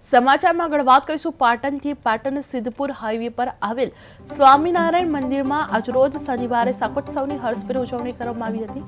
સમાચારમાં આગળ વાત કરીશું પાટણથી પાટણ સિદ્ધપુર હાઈવે પર આવેલ સ્વામિનારાયણ મંદિરમાં આજરોજ શનિવારે શાકોત્સવની હર્ષભેર ઉજવણી કરવામાં આવી હતી।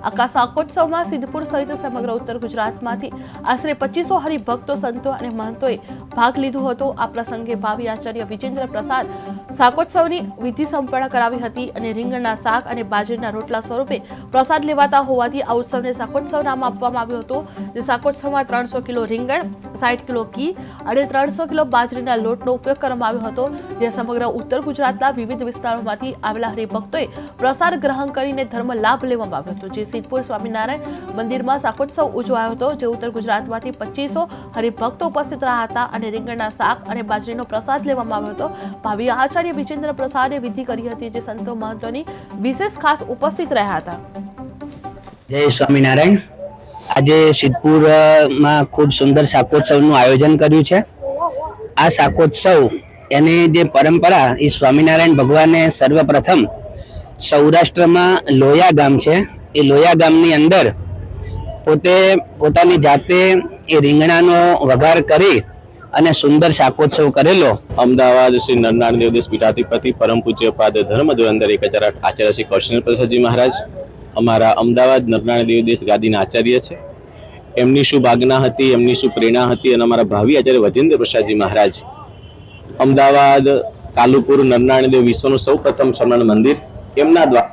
આખા શાકોત્સવમાં સિદ્ધપુર સહિત સમગ્ર ઉત્તર ગુજરાતમાંથી આશરે 2500 હરિભક્તો, સંતો અને મહંતોએ ભાગ લીધો હતો। આ પ્રસંગે ભાવિ આચાર્ય વિજેન્દ્ર પ્રસાદ શાકોત્સવની વિધિ સંપન્ન કરાવી હતી અને રીંગણના શાક અને બાજરીના રોટલા સ્વરૂપે પ્રસાદ લેવાતા હોવાથી આ ઉત્સવને શાકોત્સવ નામ આપવામાં આવ્યું હતું। જે શાકોત્સવમાં 300 કિલો રીંગણ, 60 કિલો ઘી અને 300 કિલો બાજરીના લોટનો ઉપયોગ કરવામાં આવ્યો હતો। જે સમગ્ર ઉત્તર ગુજરાતના વિવિધ વિસ્તારોમાંથી આવેલા હરિભક્તોએ પ્રસાદ ગ્રહણ કરીને ધર્મ લાભ લેવામાં આવ્યો હતો। જે સિદ્ધપુર સ્વામિનારાયણ મંદિરમાં શાકોત્સવ ઉજવાયો હતો। જે ઉત્તર ગુજરાતમાંથી 2500 હરિભક્તો ઉપસ્થિત રહ્યા હતા અને રીંગણના શાક અને બાજરીનો પ્રસાદ લેવામાં આવ્યો હતો। ભાવિ આચાર્ય વિજેન્દ્ર પ્રસાદે વિધિ કરી હતી, જે સંતો મહંતોની વિશેષ ખાસ ઉપસ્થિત રહ્યા હતા। જય સ્વામિનારાયણ। આજે સિદ્ધપુરમાં ખૂબ સુંદર શાકોત્સવનું આયોજન કર્યું છે। આ શાકોત્સવ એની જે પરંપરા એ સ્વામિનારાયણ ભગવાને સર્વપ્રથમ સૌરાષ્ટ્રમાં લોયા ગામ છે, એ લોયા ગામની અંદર પોતાની જાતે એ રીંગણાનો વઘાર કરી અને સુંદર શાકોત્સવ કરેલો। અમદાવાદ શ્રી નરનારાયણ દેવદેશ પીઠાધિપતિ પરમ પૂજ્ય પાદ ધર્મ ધુરંધર 1008 આચાર્ય શ્રી કૌશલ પ્રસાદજી મહારાજ અમારા અમદાવાદ નરનારાયણ દેવદેશ ગાદીના આચાર્ય છે। એમની શુભ આજ્ઞા હતી, એમની શુભ પ્રેરણા હતી અને અમારા ભાવિ આચાર્ય વિજેન્દ્ર પ્રસાદજી મહારાજ અમદાવાદ કાલુપુર નરનારાયણ દેવ વિશ્વનું સૌ પ્રથમ સ્વામિનારાયણ મંદિર એમના દ્વારા